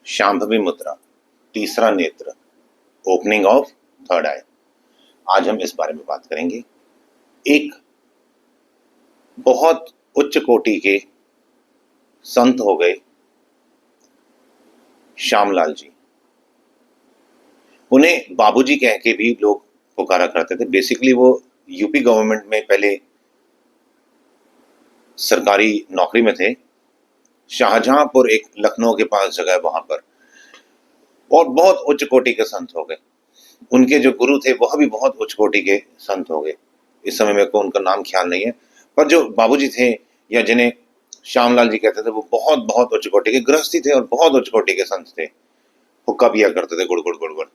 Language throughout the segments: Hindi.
शांभवी मुद्रा, तीसरा नेत्र, ओपनिंग ऑफ थर्ड आई। आज हम इस बारे में बात करेंगे। एक बहुत उच्च कोटि के संत हो गए श्यामलाल जी। उन्हें बाबूजी कह के भी लोग पुकारा करते थे। बेसिकली वो यूपी गवर्नमेंट में पहले सरकारी नौकरी में थे। शाहजहांपुर एक लखनऊ के पास जगह है वहां पर, और बहुत उच्च कोटि के संत हो गए। उनके जो गुरु थे वह भी बहुत उच्च कोटि के संत हो गए। इस समय मेरे को उनका नाम ख्याल नहीं है, पर जो बाबूजी थे या जिन्हें श्यामलाल जी कहते थे वो बहुत बहुत उच्च कोटि के गृहस्थी थे और बहुत उच्च कोटि के संत थे। हुक्का पिया करते थे गुड़ गुड़ गुड़ गुड़।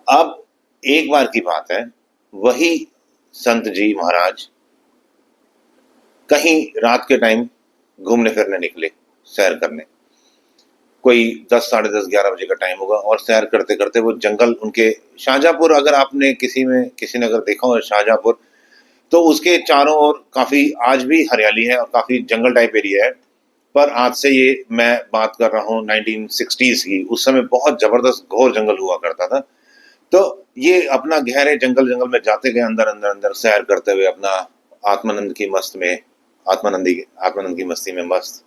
अब एक बार की बात है, वही संत जी महाराज कहीं रात के टाइम घूमने फिरने निकले, सैर करने। कोई 10, साढ़े 10, 11 बजे का टाइम होगा, और सैर करते करते वो जंगल, उनके शाहजहांपुर, अगर आपने किसी ने अगर देखा हो शाहजहांपुर, तो उसके चारों ओर काफी आज भी हरियाली है और काफी जंगल टाइप एरिया है। पर आज से ये मैं बात कर रहा हूँ 1960s की, उस समय बहुत जबरदस्त घोर जंगल हुआ करता था। तो ये अपना गहरे जंगल में जाते गए, अंदर अंदर अंदर सैर करते हुए अपना आत्मानंद की मस्ती में मस्त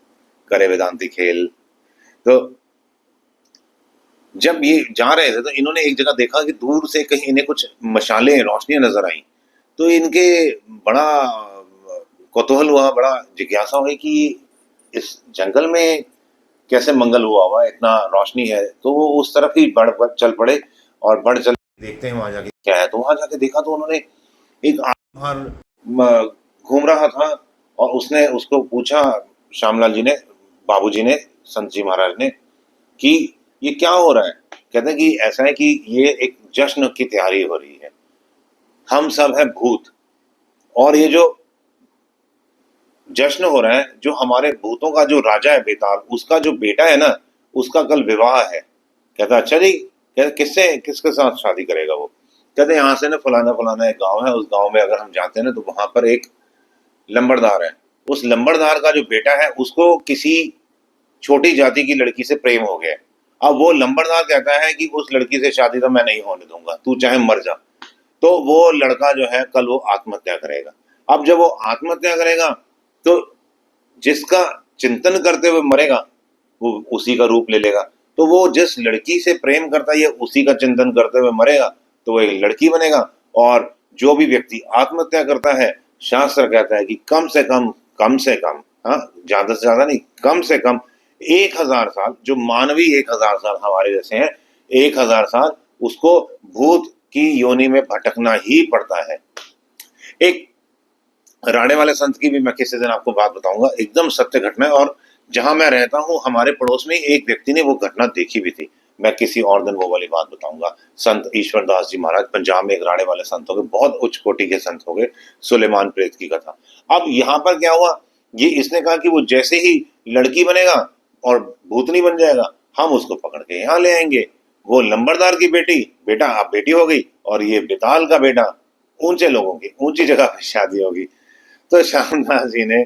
करे वेदांती खेल। तो जब ये जा रहे थे तो इन्होंने एक जगह देखा कि दूर से कहीं इन्हें कुछ मशालें, रोशनियां नजर आई। तो इनके बड़ा कौतूहल हुआ, बड़ा जिज्ञासा हुई कि इस जंगल में कैसे मंगल हुआ हुआ, इतना रोशनी है। तो वो उस तरफ ही चल पड़े, और बढ़ चल देखते हैं वहां जाके क्या है। तो वहां जाके देखा तो उन्होंने एक बाहर घूम रहा था, और उसने उसको पूछा, श्यामलाल जी ने, बाबूजी ने, संत जी महाराज ने, कि ये क्या हो रहा है। कहते हैं कि ऐसा है कि ये एक जश्न की तैयारी हो रही है, हम सब है भूत, और ये जो जश्न हो रहा है, जो हमारे भूतों का जो राजा है बेताल, उसका जो बेटा है ना, उसका कल विवाह है। कहता अच्छा जी, कहते किसके साथ शादी करेगा वो। कहते यहाँ से ना फलाना एक गांव है, उस गांव में अगर हम जाते हैं ना तो वहां पर एक लंबड़दार है। उस लंबड़दार का जो बेटा है उसको किसी छोटी जाति की लड़की से प्रेम हो गया। अब वो लंबड़दार कहता है कि उस लड़की से शादी तो मैं नहीं होने दूंगा, तू चाहे मर जा। तो वो लड़का जो है कल वो आत्महत्या करेगा। अब जब वो आत्महत्या करेगा तो जिसका चिंतन करते हुए मरेगा वो उसी का रूप ले लेगा। तो वो जिस लड़की से प्रेम करता है उसी का चिंतन करते हुए मरेगा, तो वो एक लड़की बनेगा। और जो भी व्यक्ति आत्महत्या करता है, शास्त्र कहता है कि कम से कम, हाँ, ज्यादा से ज्यादा नहीं, कम से कम 1000 साल, जो मानवी 1000 साल हमारे जैसे हैं, 1000 साल उसको भूत की योनि में भटकना ही पड़ता है। एक राणे वाले संत की भी मैं किसी दिन आपको बात बताऊंगा, एकदम सत्य घटना है। और जहां मैं रहता हूं हमारे पड़ोस में एक व्यक्ति ने वो घटना देखी भी थी। मैं किसी और दिन वो वाली बात बताऊंगा। संत ईश्वर दास जी महाराज पंजाब में एक राणे वाले संत हो गए, बहुत उच्च कोटि के संत हो गए। सुलेमान प्रेत की कथा। अब यहाँ पर क्या हुआ, ये इसने कहा कि वो जैसे ही लड़की बनेगा और भूतनी बन जाएगा, हम उसको पकड़ के यहाँ ले आएंगे। वो लंबरदार की बेटा अब बेटी हो गई, और ये बेताल का बेटा, ऊंचे लोगों की ऊंची जगह पर शादी होगी। तो श्यामदास जी ने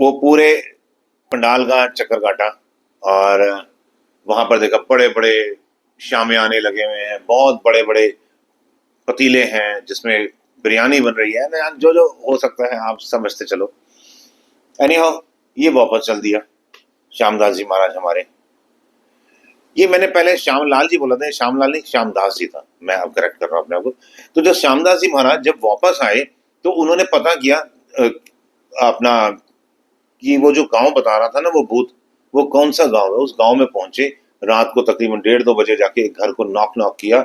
वो पूरे पंडाल का चक्कर काटा, और वहां पर देखा बड़े बड़े शामियाने लगे हुए हैं, बहुत बड़े बड़े पतीले हैं जिसमें बिरयानी बन रही है ना, जो जो हो सकता है आप समझते चलो। एनीहाउ ये वापस चल दिया श्यामदास जी महाराज हमारे। ये मैंने पहले श्यामलाल जी बोला था, श्यामलाल नहीं, श्यामदास जी था, मैं अब करेक्ट कर रहा हूं अपने आप को। तो जो श्यामदास जी महाराज जब वापस आए तो उन्होंने पता किया अपना कि वो जो गांव बता रहा था ना वो भूत, वो कौन सा गांव है। उस गांव में पहुंचे, रात को तकरीबन 1:30-2 बजे जाके घर को नॉक किया।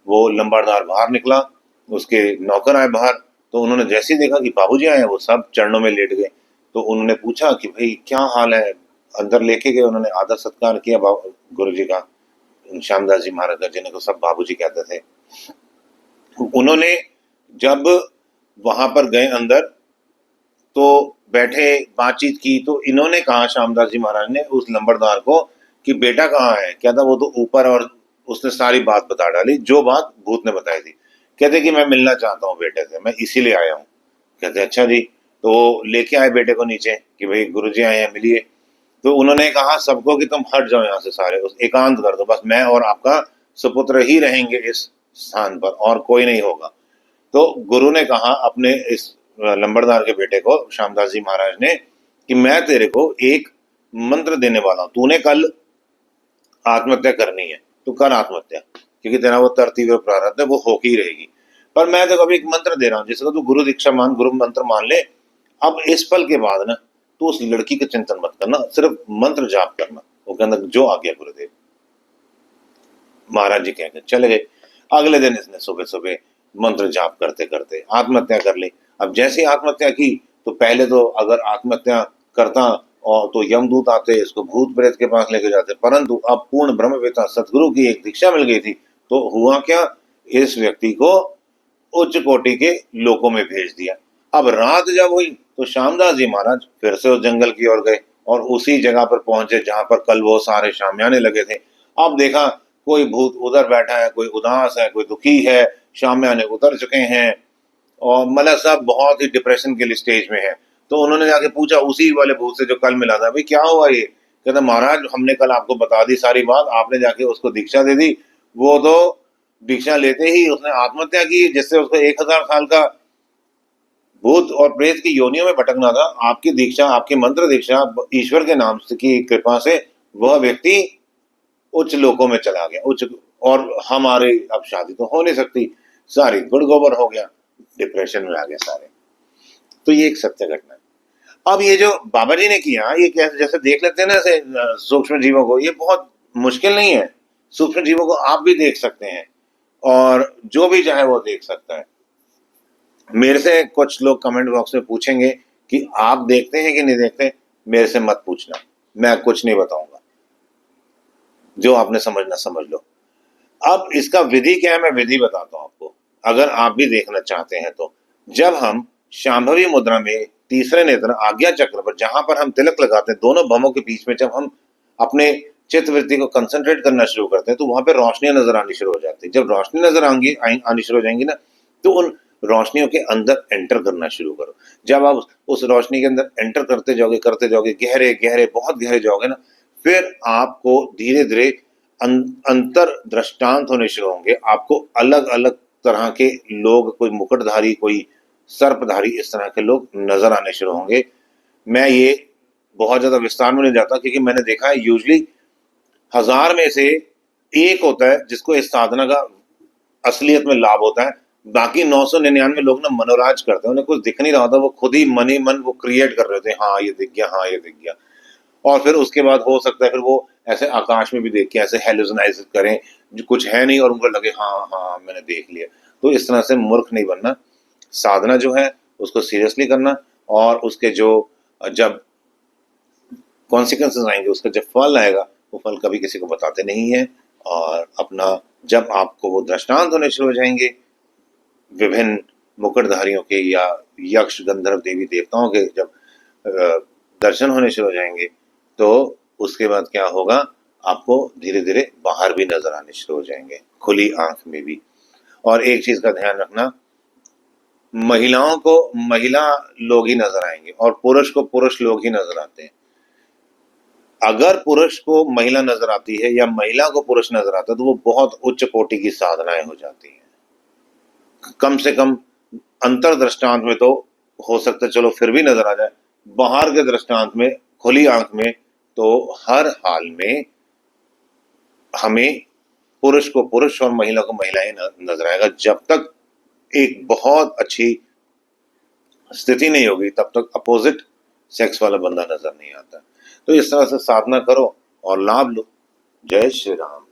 वो लंबरदार बाहर निकला, उसके नौकर आए बाहर। तो उन्होंने जैसे ही देखा कि बाबूजी आए, वो सब चरणों में लेट गए। तो उन्होंने पूछा कि भाई क्या हाल है। अंदर लेके गए, उन्होंने आदर सत्कार किया गुरु जी का, श्यामदास जी महाराज का, जिन्हें को सब बाबूजी कहते थे। उन्होंने जब वहां पर गए अंदर तो बैठे, बातचीत की। तो इन्होंने कहा, श्यामदास जी महाराज ने उस लंबरदार को, कि बेटा कहाँ है। कहता वो तो ऊपर। और उसने सारी बात बता डाली जो बात भूत ने बताई थी। कहते कि मैं मिलना चाहता हूँ बेटे से, मैं इसीलिए आया हूँ। कहते अच्छा जी। तो लेके आए बेटे को नीचे कि भाई गुरुजी आए हैं, मिलिए। तो उन्होंने कहा सबको कि तुम हट जाओ यहाँ से सारे, उस एकांत कर दो, बस मैं और आपका सुपुत्र ही रहेंगे इस स्थान पर और कोई नहीं होगा। तो गुरु ने कहा अपने इस लंबड़दार के बेटे को, श्यामदास जी महाराज ने, कि मैं तेरे को एक मंत्र देने वाला हूं, तूने कल आत्महत्या करनी है तो कर आत्महत्या, क्योंकि तेरा वो तरतीब प्रारब्ध है वो होके ही रहेगी। पर मैं तो कभी एक मंत्र दे रहा हूँ जिसको तू गुरु दीक्षा मान, गुरु मंत्र मान ले। अब इस पल के बाद ना तू उस लड़की का चिंतन मत करना, सिर्फ मंत्र जाप करना। वो कहना जो आ गया गुरुदेव। महाराज जी कहकर चले गए। अगले दिन इसने सुबह सुबह मंत्र जाप करते करते आत्महत्या कर ली। अब जैसे आत्महत्या की तो पहले तो अगर आत्महत्या करता और तो यमदूत आते, इसको भूत प्रेत के पास लेके जाते, परंतु अब पूर्ण ब्रह्मवेत्ता सदगुरु की एक दीक्षा मिल गई थी। तो हुआ क्या, इस व्यक्ति को उच्च कोटि के लोकों में भेज दिया। अब रात जब हुई तो श्यामदास जी महाराज फिर से उस जंगल की ओर गए और उसी जगह पर पहुंचे जहां पर कल वो सारे शामियाने लगे थे। अब देखा कोई भूत उधर बैठा है, कोई उदास है, कोई दुखी है, शामियाने उतर चुके हैं और मतलब सब बहुत ही डिप्रेशन के स्टेज में है। तो उन्होंने जाके पूछा उसी वाले भूत से जो कल मिला था, भाई क्या हुआ ये? कहता महाराज हमने कल आपको बता दी सारी बात, आपने जाके उसको दीक्षा दे दी, वो तो दीक्षा लेते ही उसने आत्महत्या की, जिससे उसको 1000 साल का भूत और प्रेत की योनियों में भटकना था। आपकी दीक्षा, आपकी मंत्र दीक्षा, ईश्वर के नाम से की कृपा से वह व्यक्ति उच्च लोकों में चला गया, उच्च, और हमारी अब शादी तो हो नहीं सकती, सारी गुड़ गोबर हो गया, डिप्रेशन में आ गए सारे। तो ये एक सत्य घटना है। अब ये जो बाबा जी ने किया, ये कैसे जैसे देख लेते हैं ना ऐसे सूक्ष्म जीवों को, ये बहुत मुश्किल नहीं है। सूक्ष्म जीवों को आप भी देख सकते हैं और जो भी चाहे वो देख सकता है। मेरे से कुछ लोग कमेंट बॉक्स में पूछेंगे कि आप देखते हैं कि नहीं देखते, मेरे से मत पूछना, मैं कुछ नहीं बताऊंगा, जो आपने समझना समझ लो। अब इसका विधि क्या है, मैं विधि बताता हूं आपको, अगर आप भी देखना चाहते हैं तो। जब हम शांभवी मुद्रा में तीसरे नेत्र आज्ञा चक्र पर, जहां पर हम तिलक लगाते हैं दोनों भमों के बीच में, जब हम अपने चित्त वृत्ति को कंसंट्रेट करना शुरू करते हैं तो वहां पे रोशनियां नजर आनी शुरू हो जाती है। जब रोशनी नजर आनी शुरू हो जाएंगी ना, तो उन रोशनियों के अंदर एंटर करना शुरू करो। जब आप उस रोशनी के अंदर एंटर करते जाओगे, गहरे गहरे बहुत गहरे जाओगे ना, फिर आपको धीरे धीरे अंतर दृष्टांत होने शुरू होंगे। आपको अलग अलग तरह के लोग, कोई मुकुटधारी, कोई सर्पधारी, इस तरह के लोग नजर आने शुरू होंगे। मैं ये बहुत ज्यादा विस्तार में नहीं जाता क्योंकि मैंने देखा है यूजली 1000 में से एक होता है जिसको इस साधना का असलियत में लाभ होता है। बाकी 999 लोग ना मनोराज करते हैं, उन्हें कुछ दिख नहीं रहा होता, वो खुद ही मन ही मन वो क्रिएट कर रहे थे, हाँ ये दिख गया, हाँ ये दिख गया। और फिर उसके बाद हो सकता है फिर वो ऐसे आकाश में भी देख के ऐसे हेलुसिनाइज करें जो कुछ है नहीं और उनको लगे हाँ हाँ मैंने देख लिया। तो इस तरह से मूर्ख नहीं बनना, साधना जो है उसको सीरियसली करना, और उसके जो जब कॉन्सिक्वेंसेस आएंगे, उसका जब फल आएगा, वो फल कभी किसी को बताते नहीं है। और अपना जब आपको वो दृष्टांत होने शुरू हो जाएंगे विभिन्न मुकुटधारियों के या यक्ष गंधर्व देवी देवताओं के, जब दर्शन होने शुरू हो जाएंगे, तो उसके बाद क्या होगा, आपको धीरे धीरे बाहर भी नजर आने शुरू हो जाएंगे, खुली आंख में भी। और एक चीज का ध्यान रखना, महिलाओं को महिला लोग ही नजर आएंगे और पुरुष को पुरुष लोग ही नजर आते हैं। अगर पुरुष को महिला नजर आती है या महिला को पुरुष नजर आता है तो वो बहुत उच्च कोटि की साधनाएं हो जाती हैं। कम से कम अंतर दृष्टांत में तो हो सकता है चलो फिर भी नजर आ जाए, बाहर के दृष्टांत में खुली आंख में तो हर हाल में हमें पुरुष को पुरुष और महिला को महिलाएं नजर आएगा। जब तक एक बहुत अच्छी स्थिति नहीं होगी तब तक अपोजिट सेक्स वाला बंदा नजर नहीं आता। तो इस तरह से साधना करो और लाभ लो। जय श्री राम।